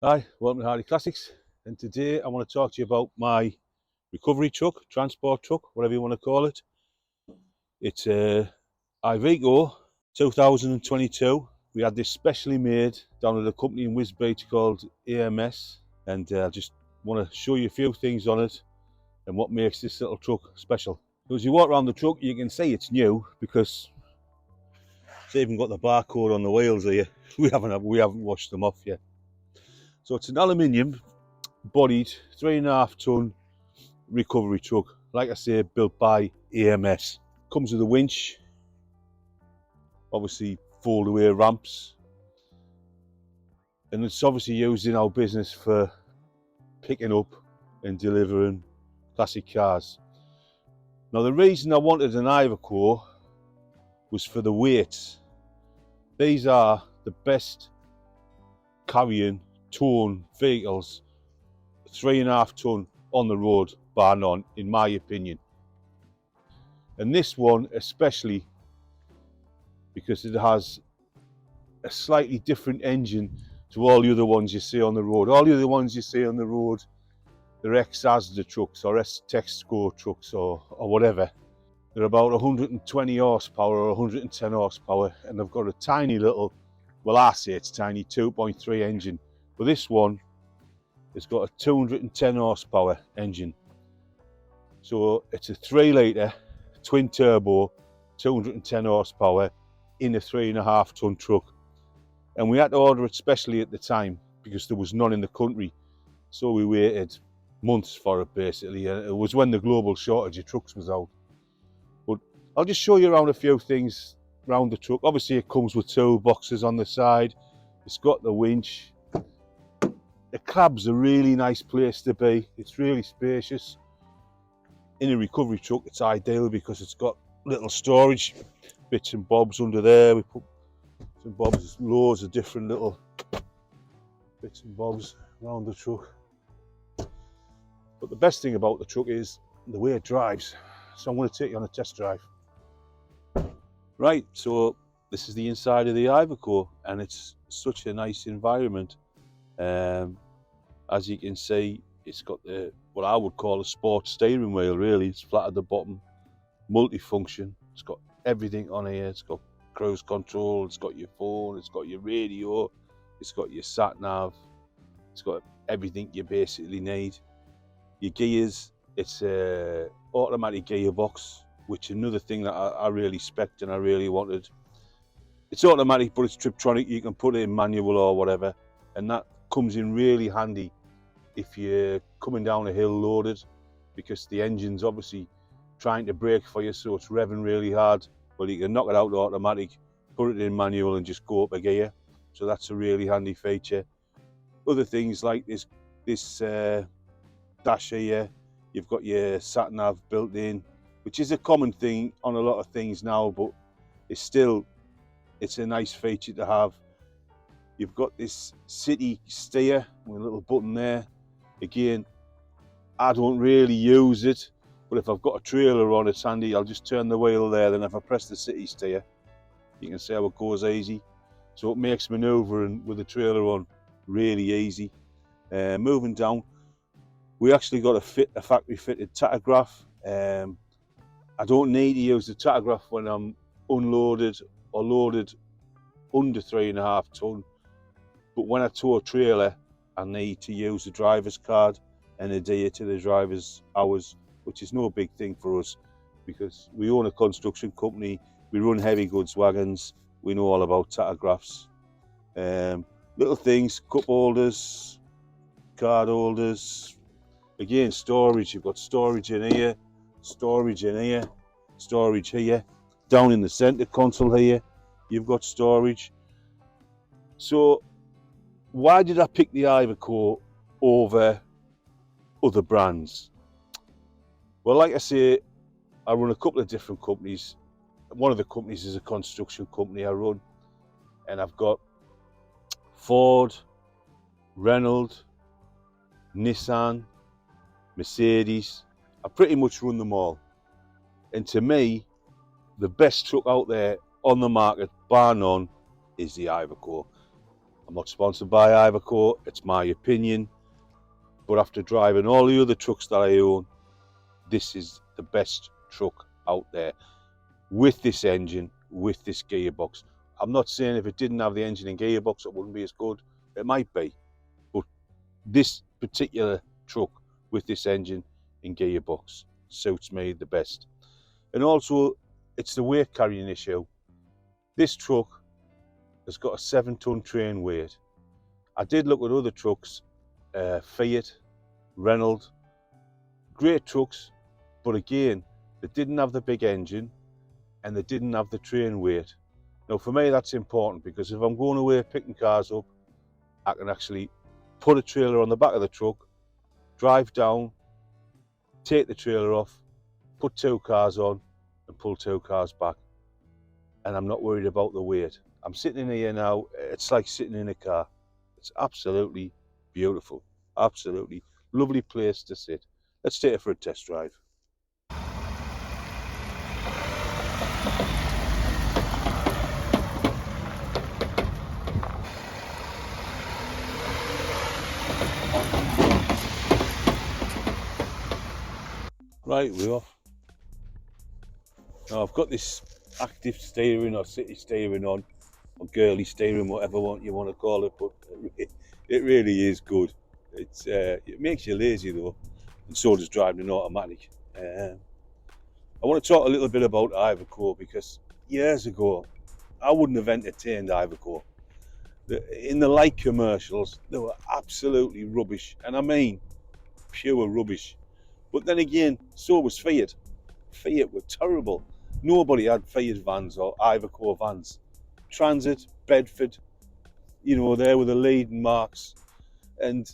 Hi, welcome to Hardy Classics, and today I want to talk to you about my recovery truck, transport truck, whatever you want to call it. It's a Iveco 2022. We had this specially made down at a company in Wisbeach called AMS, and I just want to show you a few things on it and what makes this little truck special. So as you walk around the truck, you can see it's new because it's even got the barcode on the wheels here. We haven't washed them off yet. So it's an aluminium bodied 3.5 ton recovery truck, like I say, built by AMS. Comes with a winch, obviously fold away ramps, and it's obviously used in our business for picking up and delivering classic cars. Now the reason I wanted an Iveco was for the weights. These are the best carrying towing vehicles, 3.5 ton on the road, bar none, in my opinion. And this one especially because it has a slightly different engine to all the other ones you see on the road. All the other ones you see on the road, they're ex-Asda trucks or ex-Texaco trucks or whatever. They're about 120 horsepower or 110 horsepower, and they've got a tiny little, well I say it's tiny, 2.3 engine. But this one has got a 210 horsepower engine. So it's a 3 litre twin turbo, 210 horsepower in a 3.5 ton truck. And we had to order it specially at the time because there was none in the country. So we waited months for it basically. And it was when the global shortage of trucks was out. But I'll just show you around a few things around the truck. Obviously it comes with toolboxes on the side. It's got the winch. The cab's a really nice place to be. It's really spacious. In a recovery truck it's ideal because it's got little storage bits and bobs under there. We put some bobs, loads of different little bits and bobs around the truck. But the best thing about the truck is the way it drives. So I'm going to take you on a test drive. Right, so this is the inside of the Iveco, and it's such a nice environment. As you can see, it's got the what I would call a sports steering wheel. Really, it's flat at the bottom, multifunction. It's got everything on here. It's got cruise control, it's got your phone, it's got your radio, it's got your sat nav, it's got everything you basically need. Your gears, it's a automatic gearbox, which is another thing that I really spec'd and I really wanted. It's automatic, but it's Triptronic. You can put it in manual or whatever, and that comes in really handy if you're coming down a hill loaded, because the engine's obviously trying to brake for you, so it's revving really hard. Well, you can knock it out to automatic, put it in manual and just go up a gear. So that's a really handy feature. Other things like this dash here, you've got your sat nav built in, which is a common thing on a lot of things now, but it's a nice feature to have. You've got this city steer with a little button there. Again, I don't really use it, but if I've got a trailer on, it's handy. I'll just turn the wheel there, then if I press the city steer, you can see how it goes easy. So it makes manoeuvring with the trailer on really easy. Moving down, we actually got a factory fitted tachograph. I don't need to use the tachograph when I'm unloaded or loaded under 3.5 ton, but when I tow a trailer, I need to use the driver's card and adhere to the driver's hours, which is no big thing for us because we own a construction company, we run heavy goods wagons, we know all about tachographs. Little things, cup holders, card holders, again storage. You've got storage in here, storage in here, storage here. Down in the centre console here, you've got storage. So why did I pick the Iveco over other brands? Well, like I say, I run a couple of different companies. One of the companies is a construction company I run, and I've got Ford, Renault, Nissan, Mercedes. I pretty much run them all. And to me, the best truck out there on the market, bar none, is the Iveco. I'm not sponsored by Iveco, it's my opinion, but after driving all the other trucks that I own, this is the best truck out there with this engine, with this gearbox. I'm not saying if it didn't have the engine and gearbox it wouldn't be as good. It might be, but this particular truck with this engine and gearbox suits me the best. And also, it's the weight carrying issue. This truck has got a 7-ton train weight. I did look at other trucks, Fiat, Renault, great trucks, but again, they didn't have the big engine and they didn't have the train weight. Now for me that's important, because if I'm going away picking cars up, I can actually put a trailer on the back of the truck, drive down, take the trailer off, put 2 cars on and pull 2 cars back, and I'm not worried about the weight. I'm sitting in here now, it's like sitting in a car. It's absolutely beautiful, absolutely lovely place to sit. Let's take it for a test drive. Right, we're off. Now I've got this active steering or city steering on, or girly steering, whatever you want to call it, but it really is good. It makes you lazy though, and so does driving an automatic. I want to talk a little bit about Iveco, because years ago I wouldn't have entertained Iveco. In the light commercials, they were absolutely rubbish, and I mean pure rubbish. But then again, so was Fiat. Fiat were terrible. Nobody had Fiat vans or Iveco vans. Transit, Bedford, they were the leading marks. And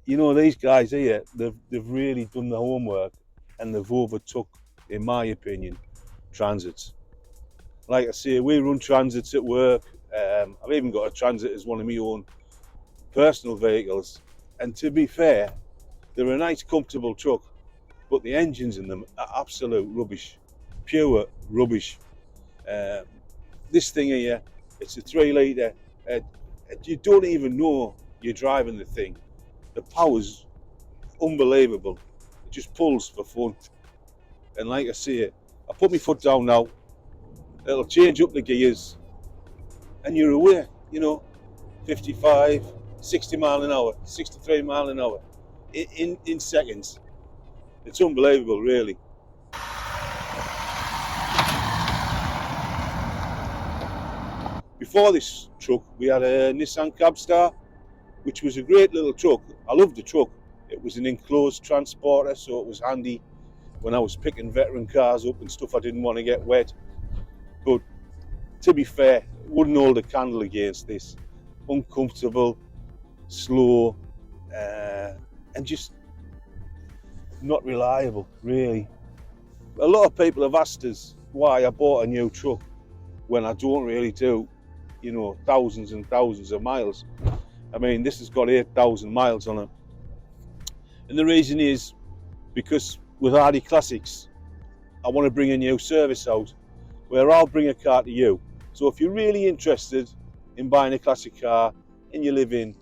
these guys here, they've really done the homework, and they've overtook, in my opinion, Transits. Like I say, we run Transits at work. I've even got a Transit as one of my own personal vehicles. And to be fair, they're a nice, comfortable truck, but the engines in them are absolute rubbish, pure rubbish. This thing here, it's a 3 litre. You don't even know you're driving the thing. The power's unbelievable. It just pulls for fun. And like I say, I put my foot down now, it'll change up the gears, and you're away, 55, 60 mile an hour, 63 mile an hour in seconds. It's unbelievable, really. Before this truck, we had a Nissan Cabstar, which was a great little truck. I loved the truck. It was an enclosed transporter, so it was handy when I was picking veteran cars up and stuff I didn't want to get wet. But to be fair, it wouldn't hold a candle against this. Uncomfortable, slow, and just not reliable, really. A lot of people have asked us why I bought a new truck when I don't really do, thousands and thousands of miles. I mean, this has got 8,000 miles on it. And the reason is because with Hardy Classics, I want to bring a new service out where I'll bring a car to you. So if you're really interested in buying a classic car and you live in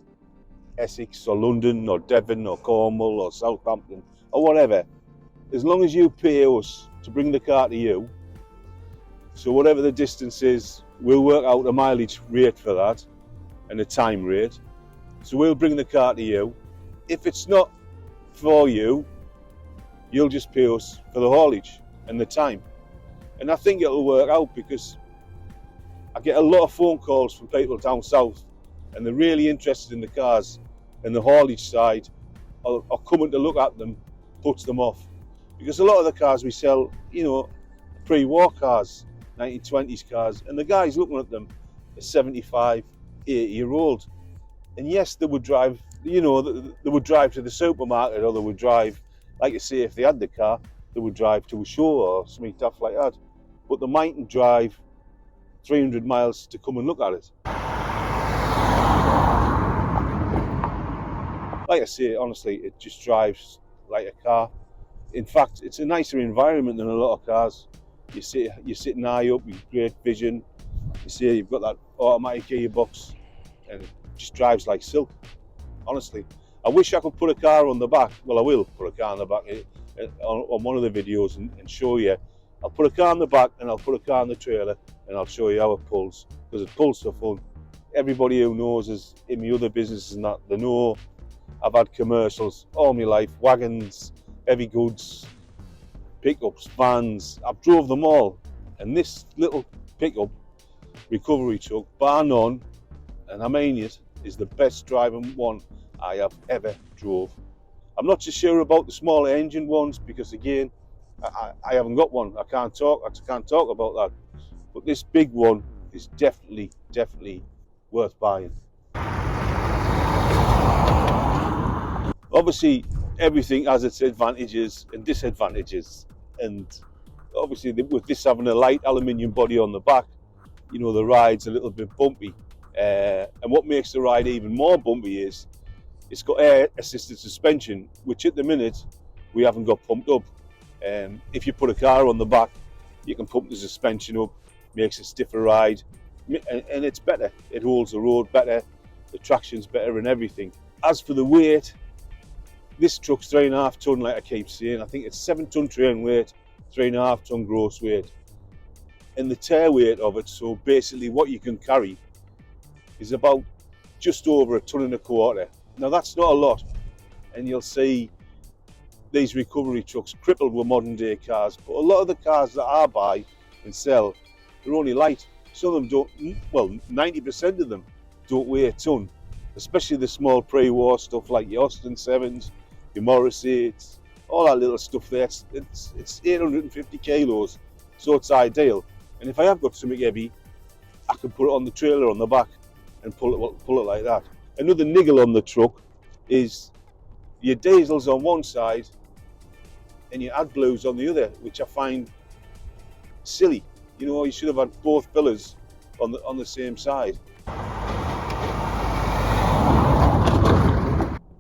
Essex or London or Devon or Cornwall or Southampton or whatever, as long as you pay us to bring the car to you, so whatever the distance is, we'll work out a mileage rate for that and a time rate. So we'll bring the car to you. If it's not for you, you'll just pay us for the haulage and the time. And I think it'll work out, because I get a lot of phone calls from people down south and they're really interested in the cars, and the haulage side or coming to look at them puts them off. Because a lot of the cars we sell, pre-war cars, 1920s cars, and the guys looking at them are 75, 80-year-old. And yes, they would drive, they would drive to the supermarket, or they would drive, like I say, if they had the car, they would drive to a show or something tough like that. But they mightn't drive 300 miles to come and look at it. Like I say, honestly, it just drives like a car. In fact, it's a nicer environment than a lot of cars. You're sitting high up, you've great vision. You see, you've got that automatic gearbox, and just drives like silk, honestly. I wish I could put a car on the back. Well, I will put a car on the back on one of the videos and show you. I'll put a car on the back and I'll put a car on the trailer and I'll show you how it pulls, because it pulls for fun. Everybody who knows us in my other businesses and that, they know I've had commercials all my life, wagons, heavy goods, pickups, vans. I've drove them all, and this little pickup recovery truck, bar none, and I mean it, is the best driving one I have ever drove. I'm not so sure about the smaller engine ones, because again, I haven't got one. I can't talk about that. But this big one is definitely worth buying. Obviously, everything has its advantages and disadvantages, and obviously with this having a light aluminium body on the back, you know, the ride's a little bit bumpy. And what makes the ride even more bumpy is it's got air assisted suspension, which at the minute we haven't got pumped up. If you put a car on the back, you can pump the suspension up, makes a stiffer ride, and it's better. It holds the road better, the traction's better and everything. As for the weight, this truck's 3.5 tonne, like I keep saying. I think it's 7 tonne train weight, 3.5 tonne gross weight. And the tear weight of it, so basically what you can carry, is about just over 1.25 tonnes. Now that's not a lot, and you'll see these recovery trucks crippled with modern day cars, but a lot of the cars that I buy and sell, they're only light. Some of them don't, well, 90% of them don't weigh a tonne, especially the small pre-war stuff like your Austin 7s, your Morris 8s, all that little stuff there. It's 850 kilos, so it's ideal. And if I have got something heavy, I can put it on the trailer on the back and pull it like that. Another niggle on the truck is your diesels on one side and your AdBlues on the other, which I find silly. You know, you should have had both pillars on the same side.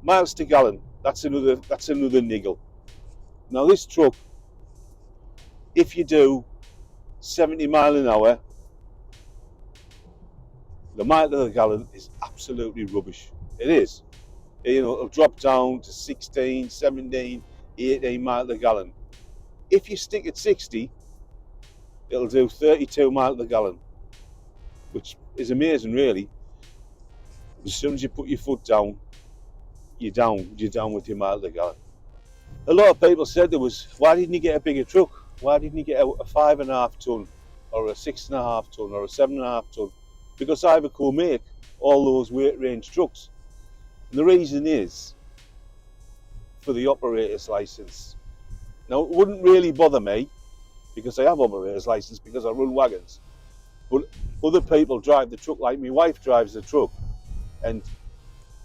Miles to gallon, that's another niggle. Now this truck, if you do 70 mile an hour, the mile to the gallon is absolutely rubbish. It is. You know, it'll drop down to 16, 17, 18 mile to the gallon. If you stick at 60, it'll do 32 mile to the gallon, which is amazing, really. As soon as you put your foot down, you're down with your mile to the gallon. A lot of people said there was, why didn't you get a bigger truck? Why didn't you get a 5.5 tonne or a 6.5 tonne or a 7.5 tonne? Because Iveco make all those weight range trucks. And the reason is for the operator's license. Now, it wouldn't really bother me because I have operator's license because I run wagons. But other people drive the truck, like my wife drives the truck, and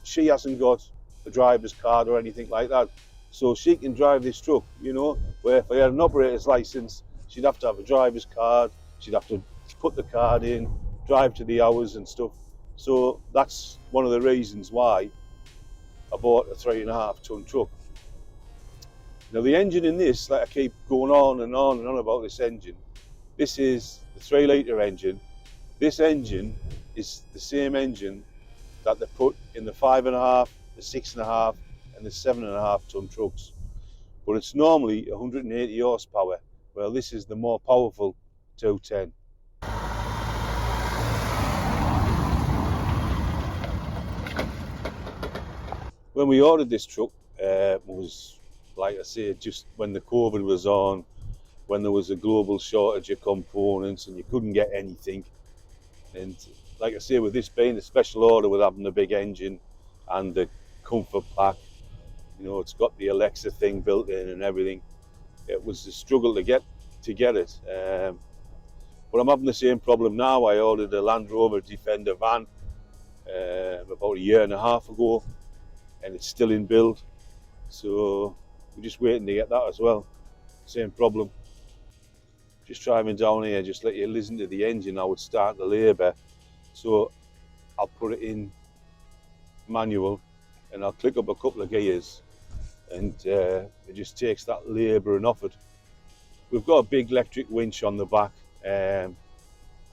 she hasn't got a driver's card or anything like that. So she can drive this truck, you know, where if I had an operator's license, she'd have to have a driver's card, she'd have to put the card in, drive to the hours and stuff. So that's one of the reasons why I bought a 3.5 tonne truck. Now the engine in this, like I keep going on and on and on about this engine, this is the 3 litre engine. This engine is the same engine that they put in the 5.5, the 6.5 and the 7.5 tonne trucks. But it's normally 180 horsepower. Well, this is the more powerful 210. When we ordered this truck, was, like I say, just when the COVID was on, when there was a global shortage of components and you couldn't get anything. And like I say, with this being a special order, with having the big engine and the comfort pack, you know, it's got the Alexa thing built in and everything. It was a struggle to get it. But I'm having the same problem now. I ordered a Land Rover Defender van about 1.5 years ago, and it's still in build. So we're just waiting to get that as well. Same problem. Just driving down here, just let you listen to the engine. I would start the labour. So I'll put it in manual and I'll click up a couple of gears, and it just takes that labouring off it. We've got a big electric winch on the back. I'm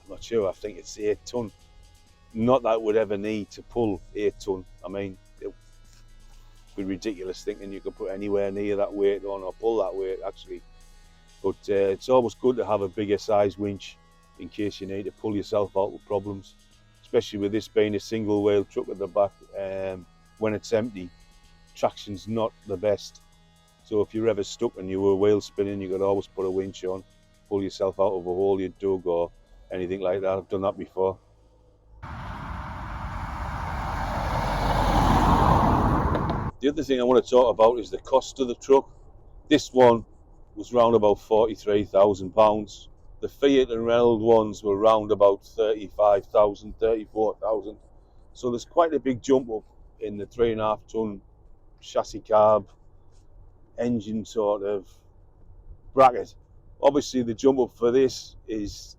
not sure, I think it's 8 tonne. not that it would ever need to pull 8 ton. I mean, it would be ridiculous thinking you could put anywhere near that weight on or pull that weight actually. But it's always good to have a bigger size winch in case you need to pull yourself out of problems, especially with this being a single wheel truck at the back. When it's empty, traction's not the best. So if you're ever stuck and you were wheel spinning, you could always put a winch on, pull yourself out of a hole you dug or anything like that. I've done that before. The other thing I want to talk about is the cost of the truck. This one was round about £43,000. The Fiat and Reynolds ones were round about 35,000, 34,000. So there's quite a big jump up in the 3.5 ton chassis carb engine sort of bracket. Obviously the jump up for this is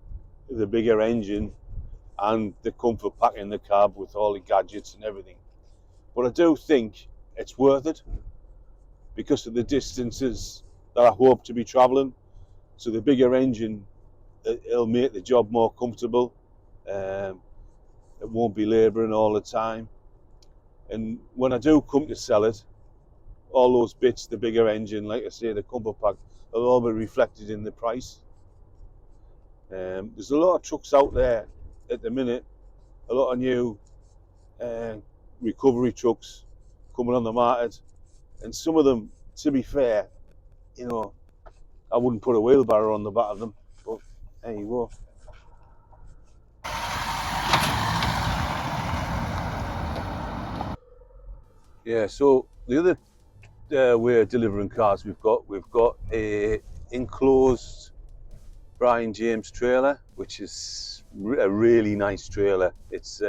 the bigger engine and the comfort pack in the cab with all the gadgets and everything. But I do think it's worth it because of the distances that I hope to be travelling. So the bigger engine, it'll make the job more comfortable. It won't be labouring all the time. And when I do come to sell it, all those bits, the bigger engine, like I say, the comfort pack, will all be reflected in the price. There's a lot of trucks out there at the minute, a lot of new recovery trucks coming on the market, and some of them, to be fair, you know, I wouldn't put a wheelbarrow on the back of them, but there you go. Yeah, so the other way of delivering cars we've got a enclosed Brian James trailer, which is a really nice trailer. It's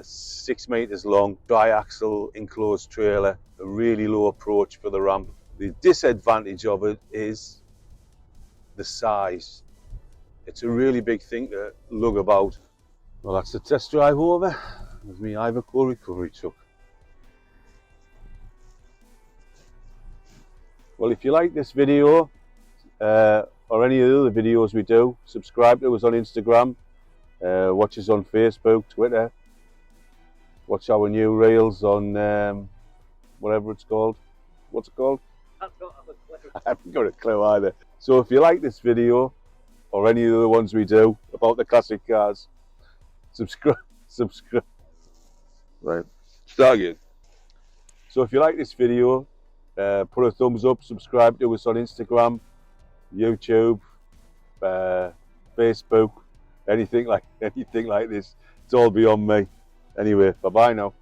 6 meters long, tri-axle enclosed trailer, a really low approach for the ramp. The disadvantage of it is the size. It's a really big thing to lug about. Well, that's the test drive over with my Iveco recovery truck. Well, if you like this video or any of the other videos we do, subscribe to us on Instagram, watch us on Facebook, Twitter, watch our new reels on whatever it's called. What's it called? I don't have a clue. I haven't got a clue either. So if you like this video or any of the other ones we do about the classic cars, subscribe. Right, start again. So if you like this video, put a thumbs up, subscribe to us on Instagram, YouTube, Facebook, anything like this. It's all beyond me. Anyway, bye bye now.